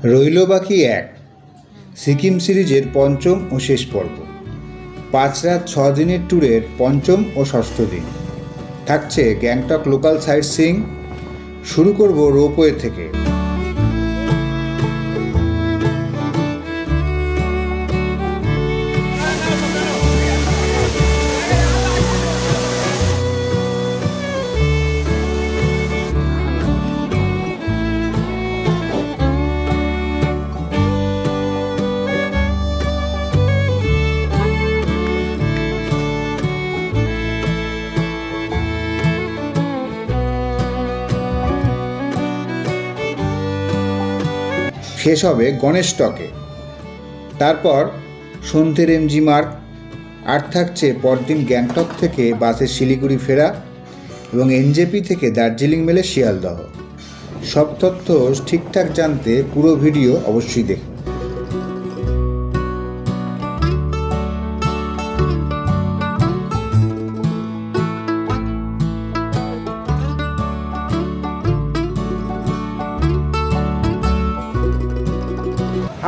রইল বাকি এক সিকিম সিরিজের পঞ্চম ও শেষ পর্ব। 5 রাত 6 দিনের ট্যুরের পঞ্চম ও ষষ্ঠ দিন থাকছে গ্যাংটক লোকাল সাইট সিইং। শুরু করব রোপওয়ে থেকে। শেষ হবে গণেশ টকে, তারপর সন্ধ্যের এমজি মার্গ। আর থাকছে পরদিন গ্যাংটক থেকে বাসে শিলিগুড়ি ফেরা এবং এনজেপি থেকে দার্জিলিং মেলে শিয়ালদহ। সব তথ্য ঠিকঠাক জানতে পুরো ভিডিও অবশ্যই দেখুন।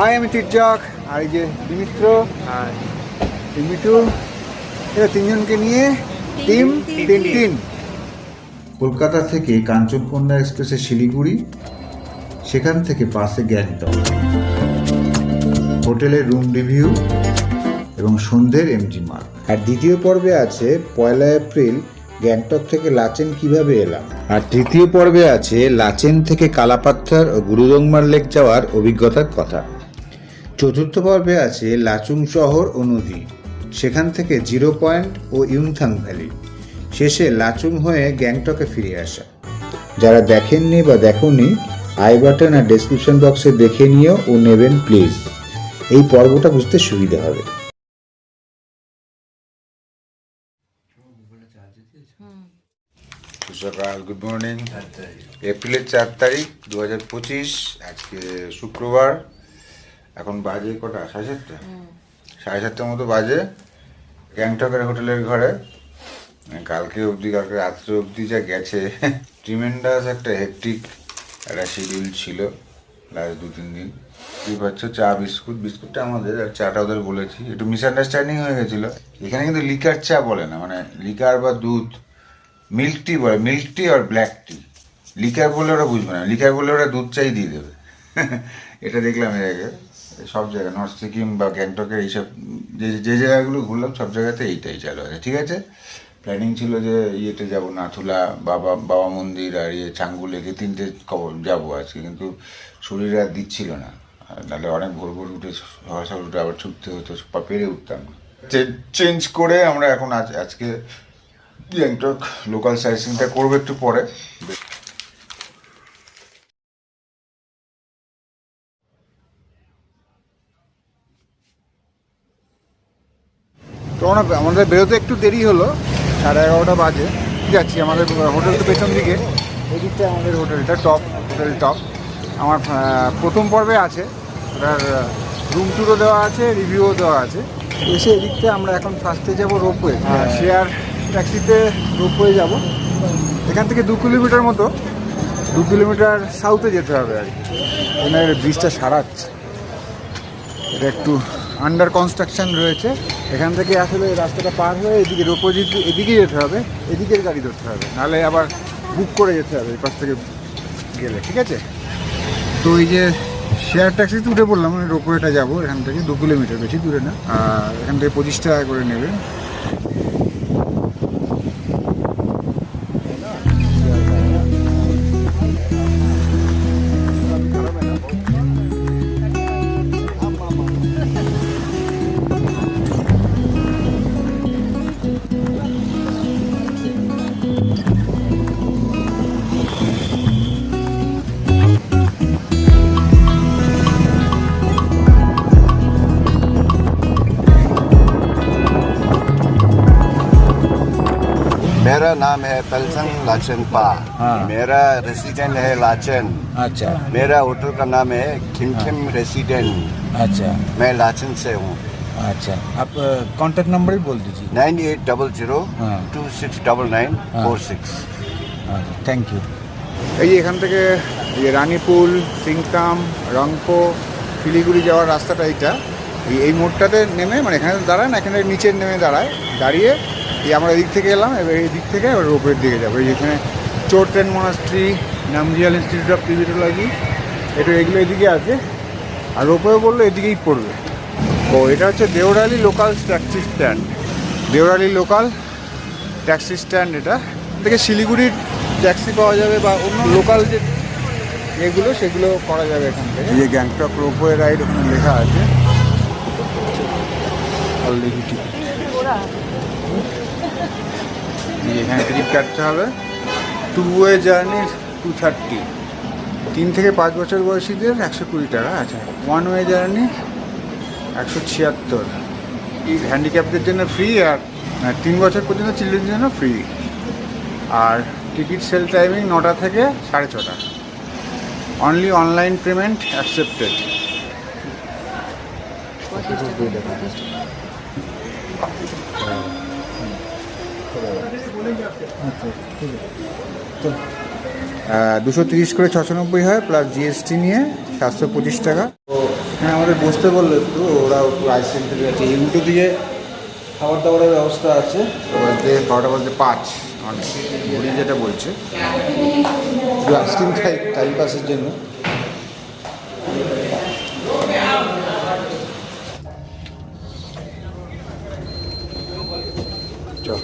হাই, আমি টিরজক, আর এই যে দিমিত্র আর মিঠু, এরা তিনজনকে নিয়ে টিম 3 কলকাতা থেকে কাঞ্চনকন্যা এক্সপ্রেসে শিলিগুড়ি, সেখান থেকে বাসে গ্যাংটক, হোটেলের রুম রিভিউ এবং সন্ধ্যের এমজি মার্গ। আর দ্বিতীয় পর্বে আছে 1 এপ্রিল গ্যাংটক থেকে লাচেন কিভাবে এলাম। আর তৃতীয় পর্বে আছে লাচেন থেকে কালাপাত্থার ও গুরুদংমার লেক যাওয়ার অভিজ্ঞতার কথা। চতুর্থ পর্বে আছে লাচুং শহর ও নদী, সেখান থেকে জিরো পয়েন্ট ও ইউমথাং ভ্যালি, শেষে লাচুং হয়ে গ্যাংটকে ফিরে আসা। যারা দেখেননি বা দেখোনি, আই বাটন আর ডেসক্রিপশন বক্সে দেখে নিও ও নেবেন প্লিজ, এই পর্বটা বুঝতে সুবিধা হবে। সকাল, গুড মর্নিং। এপ্রিলের 4 তারিখ 2025, আজকে শুক্রবার। এখন বাজে কটা? 7:30। 7:30 মতো বাজে। গ্যাংটকের হোটেলের ঘরে কালকে রাত্রে অবধি যা গেছে, ট্রিমেন্ডাস একটা হেকটিক একটা শিডিউল ছিল লাস্ট 2-3 দিন। তুই পাচ্ছ চা বিস্কুটটা আমাদের, আর চাটা ওদের বলেছি। একটু মিসআন্ডারস্ট্যান্ডিং হয়ে গেছিলো। এখানে কিন্তু লিকার চা বলে না, মানে লিকার বা দুধ, মিল্ক টি বলে, মিল্ক টি আর ব্ল্যাক টি। লিকার বলে ওরা বুঝবে না, লিকার বলে ওরা দুধ চাই দিয়ে দেবে। এটা দেখলাম এর আগে সব জায়গায়, নর্থ সিকিম বা গ্যাংটকের এইসব যে জায়গাগুলো ঘুরলাম সব জায়গাতে এইটাই চালু আছে। ঠিক আছে, প্ল্যানিং ছিল যে ইয়েতে যাবো, নাথুলা, বাবা মন্দির আর চাঙ্গু লেকে, 3টে যাবো আজকে, কিন্তু শরীরে আর দিচ্ছিল না। নাহলে অনেক ভোর ভোর উঠে সকাল উঠে আবার ছুটতে হতো, পেরে উঠতাম না। চেঞ্জ করে আমরা এখন আজকে গ্যাংটক লোকাল সাইট-সিইংটা করবো একটু পরে। তো আমাদের বেরোতে একটু দেরি হলো, 11:30 বাজে। যাচ্ছি, আমাদের হোটেল তো পেছন দিকে, এই দিকটা আমাদের হোটেলটা, হোটেল টপ। আমার প্রথম পর্বে আছে, ওটার রুম ট্যুরও দেওয়া আছে, রিভিউও দেওয়া আছে। এসে এদিকটা আমরা এখন ফার্স্টে যাবো রোপওয়ে, শেয়ার ট্যাক্সিতে রোপওয়ে যাব। এখান থেকে 2 কিলোমিটার মতো, 2 কিলোমিটার সাউথে যেতে হবে আর কি। এখানে ব্রিজটা সারাচ্ছে, এটা একটু আন্ডার কনস্ট্রাকশন রয়েছে। এখান থেকে আসলে রাস্তাটা পার হয়ে এদিকে রোপওয়ে এদিকে যেতে হবে, এদিকের গাড়ি ধরতে হবে, নাহলে আবার বুক করে যেতে হবে এই পাশ থেকে গেলে। ঠিক আছে, তো এই যে শেয়ার ট্যাক্সিতে উঠে পড়লাম, মানে রোপওয়েটা যাবো এখান থেকে 2 কিলোমিটার, বেশি দূরে না। আর এখান থেকে 25 টাকা করে নেবে। मेरा नाम है पलसंग लाचन पा। हाँ। मेरा रेसिडेंट है लाचन। अच्छा मेरा होटल का नाम है खिमखिम रेसिडेंट। अच्छा मैं लाचन से हूँ। अच्छा, आप कांटेक्ट नंबर ही बोल दीजिए। 9800 हाँ। 269946। Thank you. এই এখান থেকে এই রানীপুল, সিংতাম, রংপো, শিলিগুড়ি যাওয়ার রাস্তাটা এইটা। এই মোড়টাতে নেমে মানে এখানে দাঁড়ায় না, এখানে নিচে নেমে দাঁড়ায়, দাঁড়িয়ে এই আমরা এদিক থেকে এলাম, এবার এই দিক থেকে রোপওয়ের দিকে যাবো। এই যেখানে চোরটেন মনাস্ট্রি, নামজিয়াল ইনস্টিটিউট অফ টিবিটোলজি, এটা এগুলো এদিকে আছে। আর রোপওয়ে বললো এদিকেই পড়বে। ও এটা হচ্ছে Deorali local taxi stand, Deorali local taxi stand. এটা থেকে শিলিগুড়ির ট্যাক্সি পাওয়া যাবে বা অন্য লোকাল যে এগুলো সেগুলো করা যাবে এখান থেকে। এই যে গ্যাংটক রোপওয়ে রাইড ওখানে লেখা আছে। অলরেডি টিকিট, এখানে টিকিট কাটতে হবে। 2 ওয়ে জার্নি 230, 3 থেকে 5 বছর বয়সীদের 120 টাকা। আচ্ছা, 1 ওয়ে জার্নি 176, এই হ্যান্ডিক্যাপদের জন্য ফ্রি, আর 3 বছর পর্যন্ত চিলড্রেনদের জন্য ফ্রি। আর টিকিট সেল টাইমিং 9টা থেকে 6:30। Only online payment accepted. তো 230 করে 96 হয়, প্লাস জিএসটি নিয়ে 725 টাকা। তো হ্যাঁ, আমাদের বসতে বললো একটু, ওরা একটু আইসক্রিম আছে, এই উল্টো দিকে খাবার দাবারের ব্যবস্থা আছে। বাজে 12টা বাজে 5, মানে ঘড়ি যেটা বলছে। একটু আইসক্রিম খাই টাইম পাসের জন্য। চল।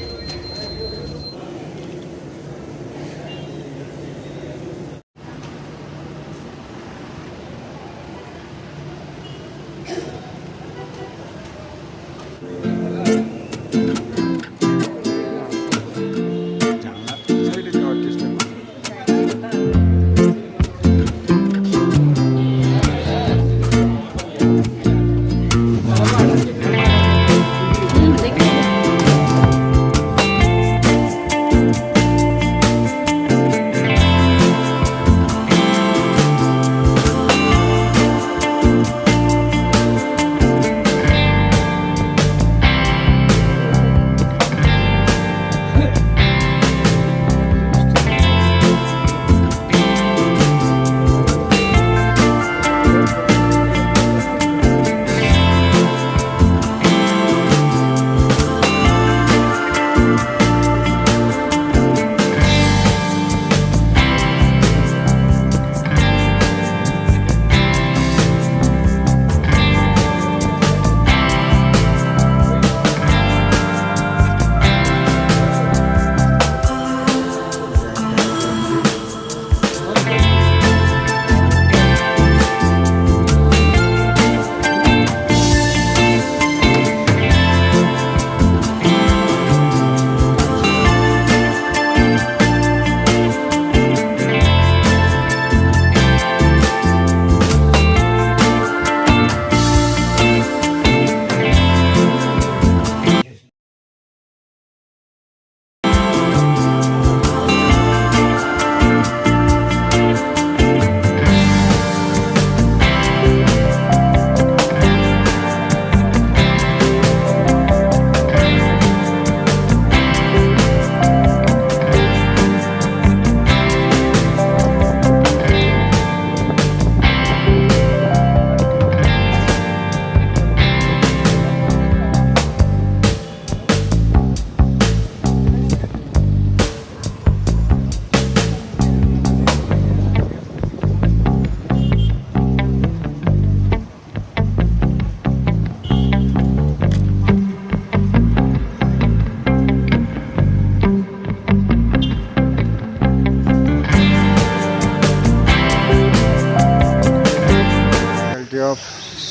Of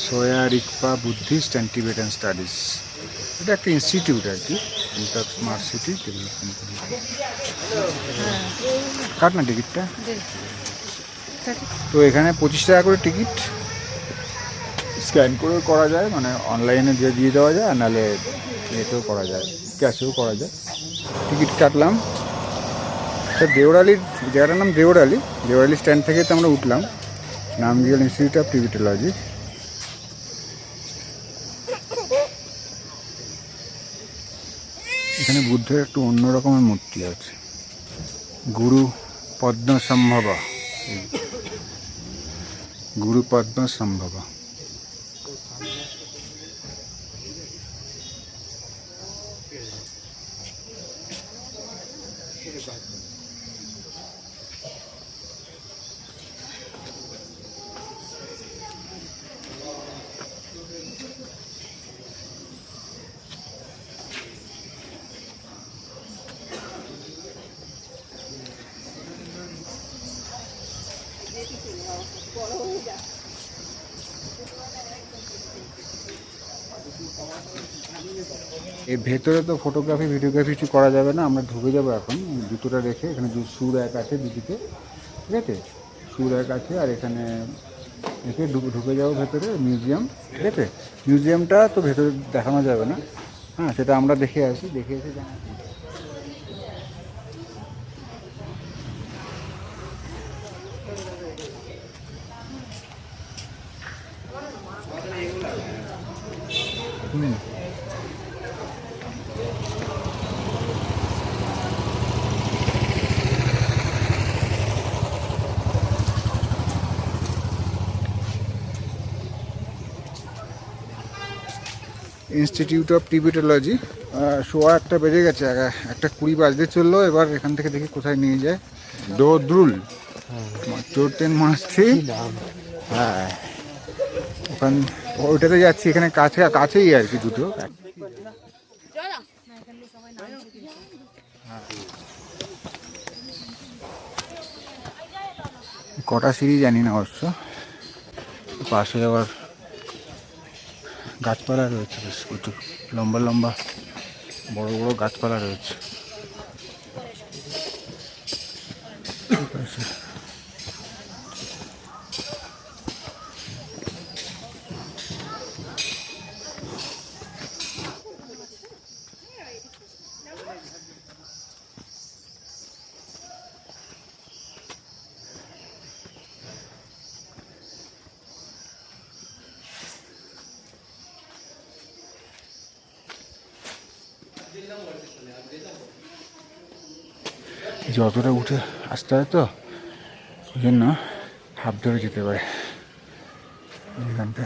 Sowa Rigpa Buddhist and Tibetan studies. এটা একটা ইনস্টিটিউট আর কি, স্মার্ট সিটি ডেভেলপমেন্ট। কাট না টিকিটটা। তো এখানে 25 টাকা করে টিকিট, স্ক্যান করেও করা যায়, মানে অনলাইনে দিয়ে দেওয়া যায়, আর নাহলে এতেও করা যায়, ক্যাশেও করা যায়। টিকিট কাটলাম। দেওরালির জায়গাটার নাম দেওরালি, দেওরালি স্ট্যান্ড থেকে তো আমরা উঠলাম নামজিয়াল ইনস্টিটিউট অফ টিবিটোলজি। এখানে বুদ্ধের একটু অন্য রকমের মূর্তি আছে, গুরু পদ্মসম্ভব, গুরু পদ্মসম্ভব। এই ভেতরে তো ফটোগ্রাফি ভিডিওগ্রাফি কিছু করা যাবে না, আমরা ঢুকে যাবো এখন জুতোটা রেখে। এখানে সুর এক আছে দুদিকে, ঠিক আছে, সুর এক আছে। আর এখানে রেখে ঢুকে যাবো ভেতরে মিউজিয়াম, ঠিক আছে। মিউজিয়ামটা তো ভেতরে দেখানো যাবে না, হ্যাঁ, সেটা আমরা দেখে এসে জানা। Institute of টিবেটোলজি। 1:15 বেজে গেছে, 1:20 বাজতে চললো। এবার এখান থেকে দেখি কোথায় নিয়ে যায়। দোদ্রুল চোরতেন মনাস্ট্রি, হ্যাঁ, ওখান ওইটাতে যাচ্ছি। এখানে কাছেই আর কি দুটো। কটা সিঁড়ি জানি না অবশ্য। পাশে আবার গাছপালা রয়েছে, বেশ প্রচুর লম্বা লম্বা বড় বড় গাছপালা রয়েছে। ঠিক আছে, যতটা উঠে আসতে হয় তো ওই জন্য হাফ ধরে যেতে পারে এখানটা।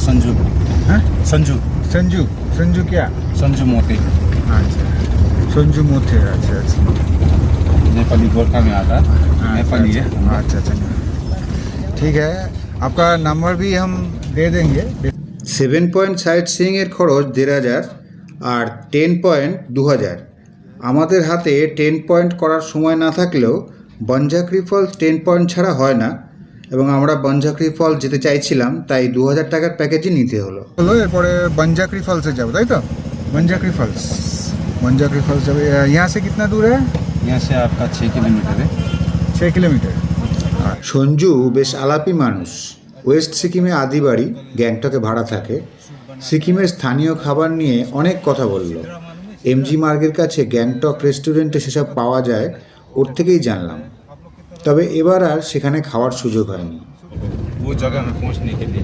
संजू, हाँ संजू संजू संजू क्या? संजू मोती, अच्छा संजू मोते, अच्छा अच्छा, नेपाली गोरखा में आता है, नेपाली है। अच्छा अच्छा, ठीक है, आपका नंबर भी हम दे देंगे। 7 পয়েন্ট সাইট সিইং এর খরচ 1,500 আর 10 পয়েন্ট 2,000। আমাদের হাতে 10 পয়েন্ট করার সময় না থাকলেও বনঝাঁকড়ি ফলস 10 পয়েন্ট ছাড়া হয় না, এবং আমরা বনঝাঁকড়ি ফলস যেতে চাইছিলাম, তাই 2,000 টাকার প্যাকেজই নিতে হলো। এরপরে বনঝাঁকড়ি ফলসে যাবো, তাই তো? বনঝাঁকড়ি ফলস যাবে। यहाँ से कितना दूर है? यहाँ से आपका 6 किलोमीटर है। 6 কিলোমিটার। সঞ্জু বেশ আলাপি মানুষ, ওয়েস্ট সিকিমে আদি বাড়ি, গ্যাংটকে ভাড়া থাকে। সিকিমের স্থানীয় খাবার নিয়ে অনেক কথা বলল। এমজি মার্গের কাছে গ্যাংটক রেস্টুরেন্টে সেসব পাওয়া যায়, ওর থেকেই জানলাম। তবে এবার আর সেখানে খাওয়ার সুযোগ হয়নি। वो जगह में पहुंचने के लिए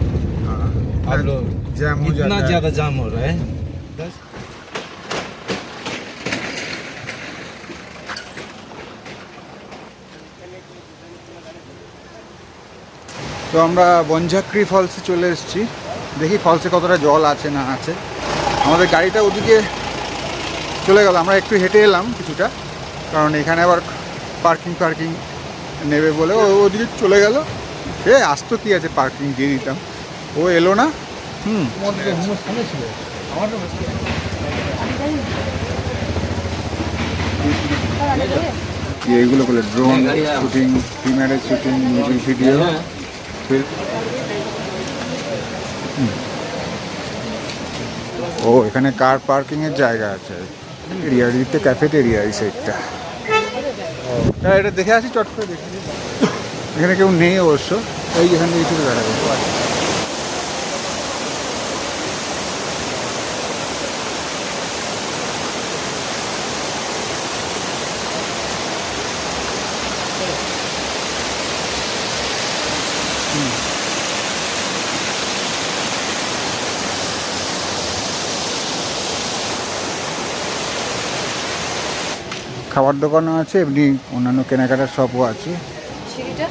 आप लोग जाम हो जाता इतना है। ज़्यादा जाम हो रहा है। তো আমরা বনঝাকরি ফলসে চলে এসেছি। দেখি ফলসে কতটা জল আছে না আছে। আমাদের গাড়িটা ওদিকে চলে গেল, আমরা একটু হেঁটে এলাম কিছুটা, কারণ এখানে আবার পার্কিং নেবে বলে ও ওদিকে চলে গেল। সে আসতো কি আছে, পার্কিং দিয়ে দিতাম, ও এলো না। এইগুলো বলে drone shooting, pre marriage shooting, music video. ও এখানে কার পার্কিং এর জায়গা আছে, এরিয়া দিতে, ক্যাফেটেরিয়া এই সাইডটা। হ্যাঁ, এটা দেখে আসি, চট করে দেখে। এখানে কেউ নেই অবশ্য, এই যেখান থেকে শুরু দেখা যাবে। খাবার দোকানও আছে, এমনি অন্যান্য কেনাকাটার শপও আছে। সিঁড়িটা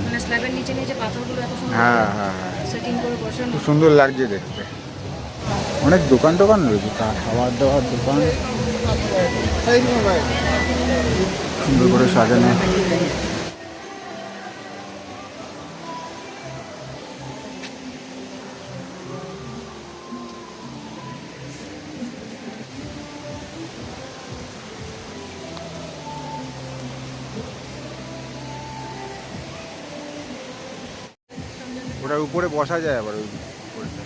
মানে স্ল্যাবের নিচে নিচে পাথরগুলো এত সুন্দর হ্যাঁ হ্যাঁ হ্যাঁ, সেটিং করে বসানো। খুব সুন্দর লাগছে দেখতে। অনেক দোকান রয়েছে, খাবার দাবার দোকান সুন্দর করে সাজানো। ওটার উপরে বসা যায় আবার ওই উপরটা।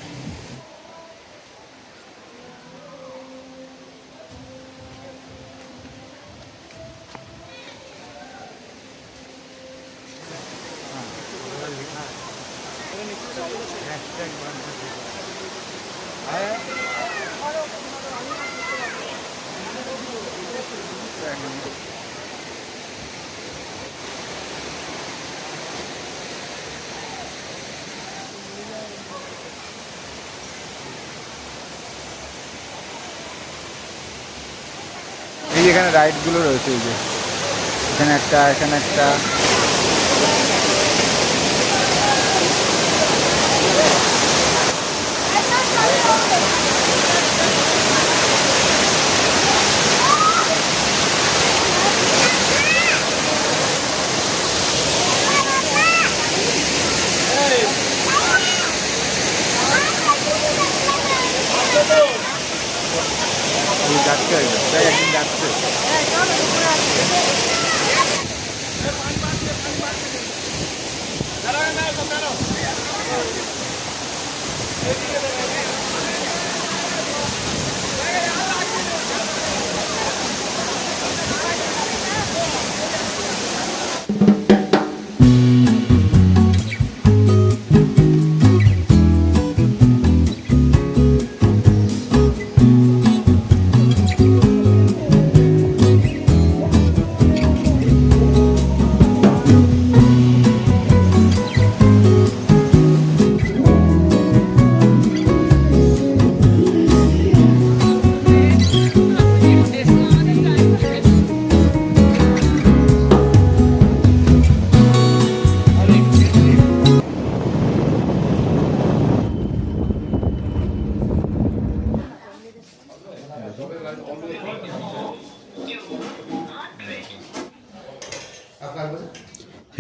এই এখানে রাইডগুলো রয়েছে, এই যে এখানে একটা, এখানে একটা। যাচ্ছে একদিন যাচ্ছে।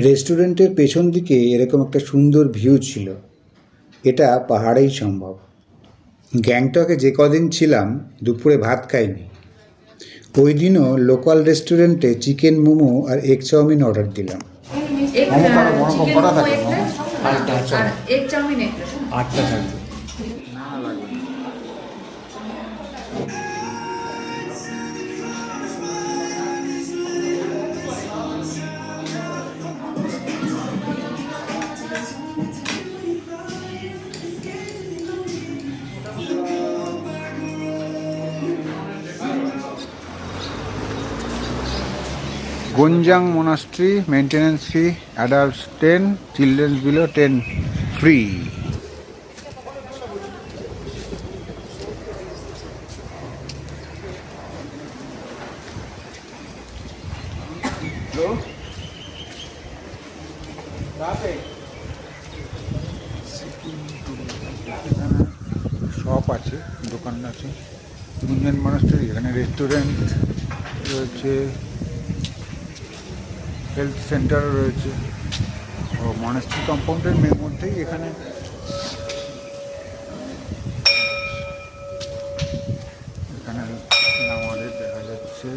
রেস্টুরেন্টের পেছন দিকে এরকম একটা সুন্দর ভিউ ছিল। এটা পাহাড়েই সম্ভব। গ্যাংটকে যে কদিন ছিলাম দুপুরে ভাত খাইনি। ওই দিনও লোকাল রেস্টুরেন্টে চিকেন মোমো আর এগ চাউমিন অর্ডার দিলাম। এক চিকেন মোমো এক প্লেট আর এক চাউমিন এক প্লেট। 8টা থাকবে। Gonjang Monastery, maintenance fee, adults 10, children below 10 free. Shop আছে, দোকান আছে, গুঞ্জন মনাস্টারি, এখানে রেস্টুরেন্ট রয়েছে, হেলথ সেন্টার রয়েছে। ও মনাস্টারি কম্পাউন্ডের মধ্যেই এখানে আমাদের দেখা যাচ্ছে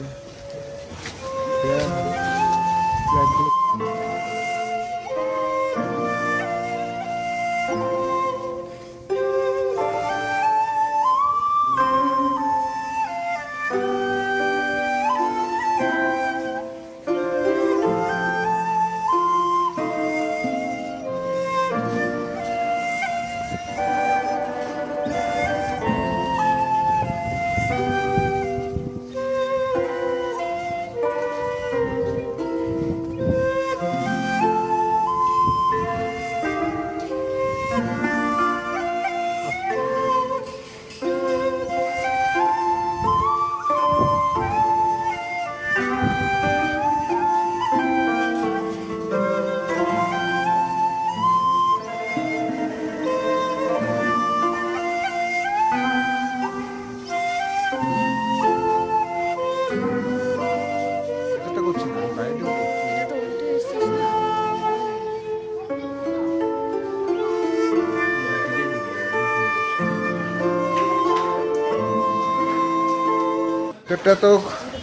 এটা তো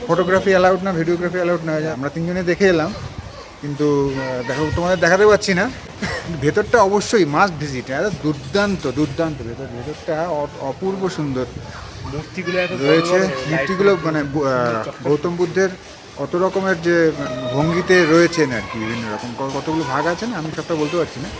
ফটোগ্রাফি অ্যালাউড না, ভিডিওগ্রাফি অ্যালাউড না, আমরা তিনজনে দেখে এলাম, কিন্তু দেখো তোমাদের দেখাতে পাচ্ছি না। ভেতরটা অবশ্যই মাস্ট ভিজিট, দুর্দান্ত দুর্দান্ত ভেতরটা অপূর্ব সুন্দর মূর্তিগুলো রয়েছে। মূর্তিগুলো মানে গৌতম বুদ্ধের কত রকমের যে ভঙ্গিতে রয়েছেন আর কি, বিভিন্ন রকম কতগুলো ভাগ আছে না, আমি সবটা বলতে পারছি না।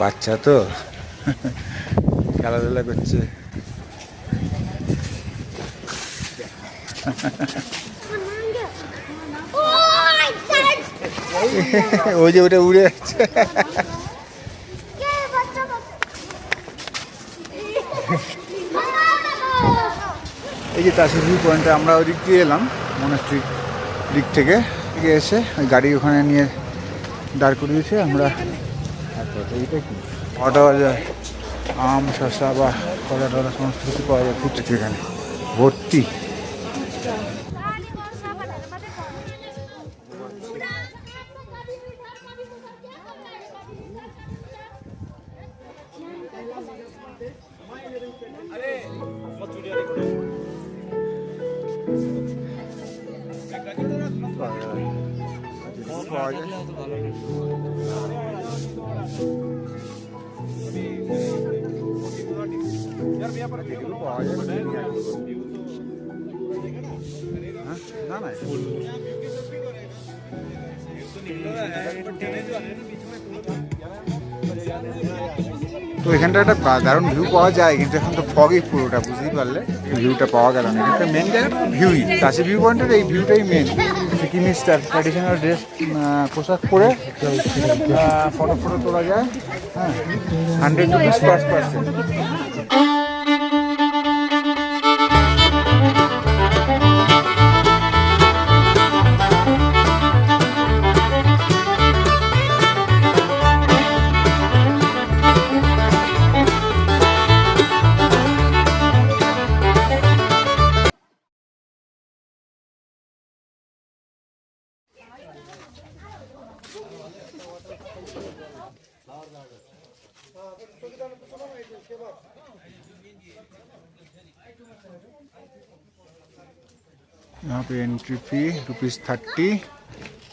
বাচ্চা তো খেলাধুলা করছে। ওই যে ওটা উড়ে যাচ্ছে। এই যে তাসি ভিউ পয়েন্টে আমরা ওই দিক দিয়ে এলাম, মনাস্ট্রি দিক থেকে এসে গাড়ি ওখানে নিয়ে দাঁড় করিয়েছে। আমরা এইটা কি পাওয়া যায়, আম শসা বা কলা টলা সমস্ত কিছু পাওয়া যায় ফুটছে এখানে ভর্তি। পাওয়া যায় না না তো এখানটা একটা দারুণ ভিউ পাওয়া যায়, কিন্তু এখন তো ফগই পুরোটা, বুঝতেই পারলে ভিউটা পাওয়া গেল না। এখানটা মেন জায়গাটা ভিউই, কাশি ভিউ পয়েন্টের এই ভিউটাই মেন। সিকিমিস্টার ট্র্যাডিশনাল ড্রেস পোশাক পরে ফটো তোলা যায়। হ্যাঁ, 100 রুপিস পার পার্সন। यहाँ पे एंट्री फी ₹30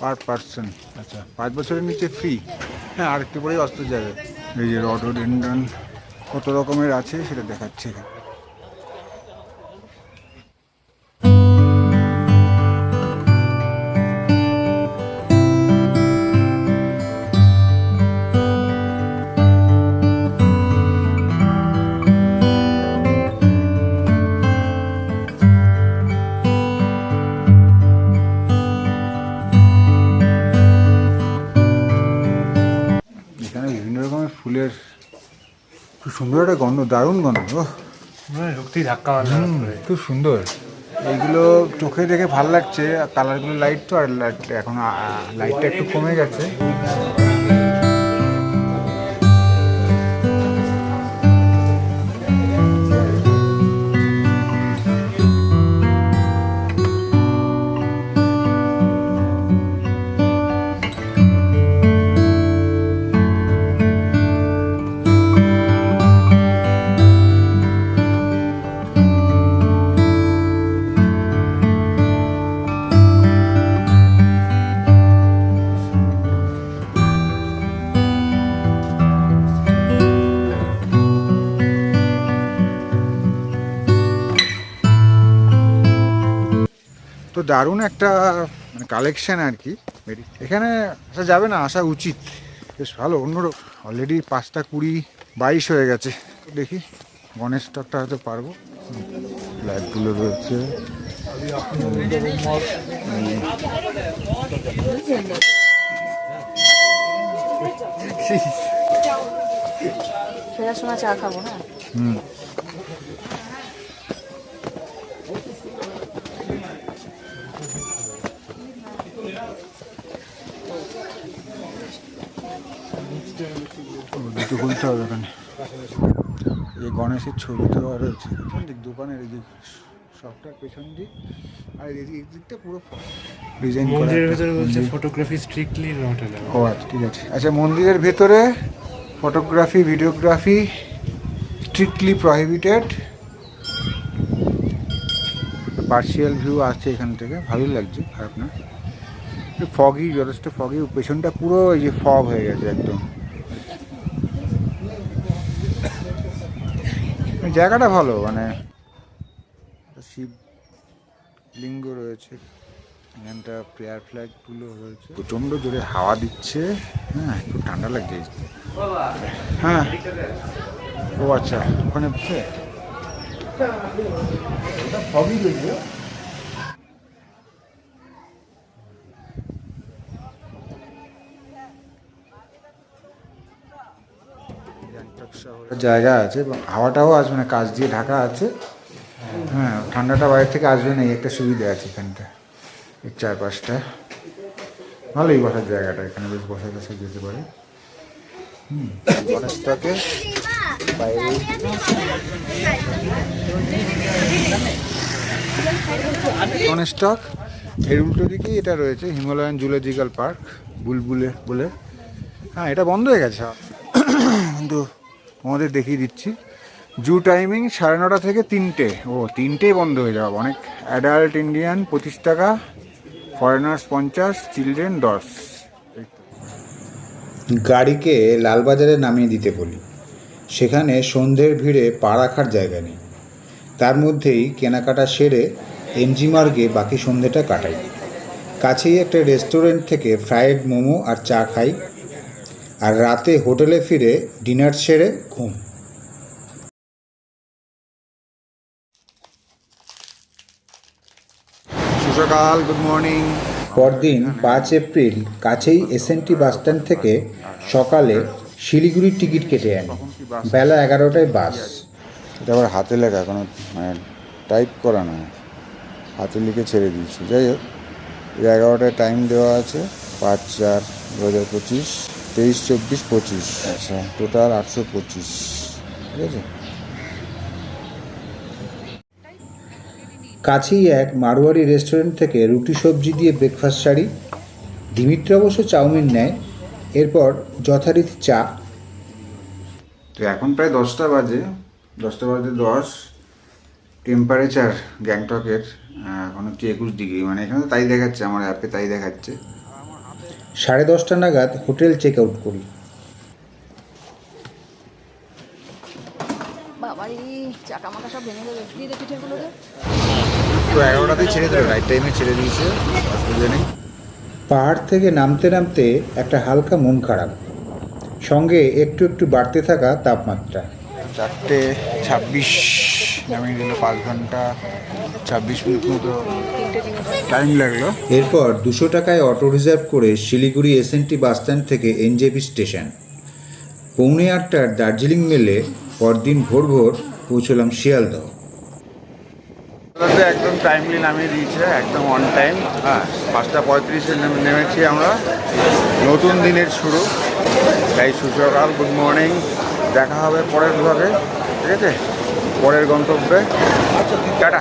पर पर्सन। अच्छा, 5 বছরের নিচে ফ্রি। হ্যাঁ, আর একটু পরেই অস্ত যাবে। এই যে রডোডেন্ড্রন কত রকমের আছে সেটা দেখাচ্ছে এখানে। এখানে বিভিন্ন রকমের ফুলের খুব সুন্দর একটা গন্ধ, দারুণ গন্ধ। ঢুকতেই ধাক্কা মারলো খুব সুন্দর। এইগুলো চোখে দেখে ভাল লাগছে, আর কালারগুলো লাইট তো, আর এখন লাইটটা একটু কমে গেছে। তো দারুণ একটা মানে কালেকশন আর কি। এখানে আসা যাবে না, আসা উচিত, বেশ ভালো অন্যরকম। অলরেডি 5টা 20, 22 হয়ে গেছে। দেখি গণেশ স্টকটা হয়তো পারবো। লাইটগুলো রয়েছে। ফেরার সময় চা খাবো না। হুম, দুটো খুলতে হবে এখানে। এই গণেশের ছবি দেওয়া রয়েছে পেছন দিক দোকানের, এই যে শপটার পেছন দিক, আর এই দিকটা পুরো ডিজাইন করা। মন্দিরের ভেতরে বলছে ফটোগ্রাফি স্ট্রিক্টলি নট অ্যালাউড। ও আচ্ছা, ঠিক আছে। আচ্ছা, মন্দিরের ভেতরে photography videography strictly prohibited. Partial view আছে এখান থেকে, ভালোই লাগছে, খারাপ না। ফগি, যথেষ্ট ফগি, পেছনটা পুরো এই যে ফগ হয়ে গেছে একদম। জায়গাটা ভালো, মানে শিব লিঙ্গ রয়েছে এখানটা, প্রেয়ার ফ্ল্যাগগুলো রয়েছে। প্রচণ্ড জোরে হাওয়া দিচ্ছে, হ্যাঁ একটু ঠান্ডা লাগছে। হ্যাঁ, ও আচ্ছা, ওখানে ফগই রয়েছে। জায়গা আছে এবং হাওয়াটাও আসবে না, কাচ দিয়ে ঢাকা আছে। হ্যাঁ, ঠান্ডাটা বাইরে থেকে আসবে না, এই একটা সুবিধা আছে এখানটা। এর চারপাশটা ভালোই বসার জায়গাটা, এখানে বেশ বসা বসা যেতে পারে। গণেশটাকে বাইরে গণেশটক, এর উল্টো দিকেই এটা রয়েছে হিমালয়ান জুলজিক্যাল পার্ক, বুলবুলে বলে। হ্যাঁ, এটা বন্ধ হয়ে গেছে কিন্তু তোমাদের দেখিয়ে দিচ্ছি। জু টাইমিং 9:30 থেকে 3টে। ও, 3টেই বন্ধ হয়ে যাবে। অনেক অ্যাডাল্ট ইন্ডিয়ান 25 টাকা, ফরেনার্স 50, চিলড্রেন 10। গাড়িকে লালবাজারে নামিয়ে দিতে বলি, সেখানে সন্ধ্যের ভিড়ে পা রাখার জায়গা নেই। তার মধ্যেই কেনাকাটা সেরে এমজি মার্গে বাকি সন্ধ্যেটা কাটাই। কাছেই একটা রেস্টুরেন্ট থেকে ফ্রাইড মোমো আর চা খাই, আর রাতে হোটেলে ফিরে ডিনার সেরে ঘুম। সুসকাল, গুড মর্নিং। পরদিন 5 এপ্রিল কাছেই এসএনটি বাসস্ট্যান্ড থেকে সকালে শিলিগুড়ির টিকিট কেটে আনি। বেলা 11টায় বাস। এটা আবার হাতে লেখা, কোনো মানে টাইপ করা নয়, হাতে লিখে ছেড়ে দিয়েছি। যাই হোক, 11টায় টাইম দেওয়া আছে, 5/4/2025, 23-24-25। আচ্ছা, টোটাল 825। ঠিক আছে। কাছেই এক মারোয়ারি রেস্টুরেন্ট থেকে রুটি সবজি দিয়ে ব্রেকফাস্ট সারি। দিমিত্র অবশ্য চাউমিন নেয়, এরপর যথারীতি চা। তো এখন প্রায় 10টা বাজে, 10:10। টেম্পারেচার গ্যাংটকের এখন হচ্ছে 21 ডিগ্রি, মানে এখানে তো তাই দেখাচ্ছে, আমার অ্যাপে তাই দেখাচ্ছে। 10:30 নাগাদ হোটেল চেক আউট করি। চাকা মাকা সব ভেঙে দেবে দিয়ে দে পিঠেগুলো দে তো 11টাতেই ছেড়ে দিল, রাইট টাইমে ছেড়ে দিয়েছে, অসুবিধা নেই। পাহাড় থেকে নামতে নামতে একটা হালকা মন খারাপ, সঙ্গে একটু একটু বাড়তে থাকা তাপমাত্রা। 4:26 নামিয়ে দিল, 5 ঘন্টা 26 মিনিট মতো টাইম লাগলো। এরপর 200 টাকায় অটো রিজার্ভ করে শিলিগুড়ি এসএনটি বাসস্ট্যান্ড থেকে এনজেপি স্টেশন। 7:45টার দার্জিলিং মেলে পরদিন ভোর ভোর পৌঁছলাম শিয়ালদহ। একদম টাইমলি নামিয়ে দিয়েছে, একদম অন টাইম। হ্যাঁ, 5:35-এ নেমেছি আমরা। নতুন দিনের শুরু, তাই সুসকাল, গুড মর্নিং। দেখা হবে পরের ব্লগে, ঠিক আছে, পরের গন্তব্যে। টাটা।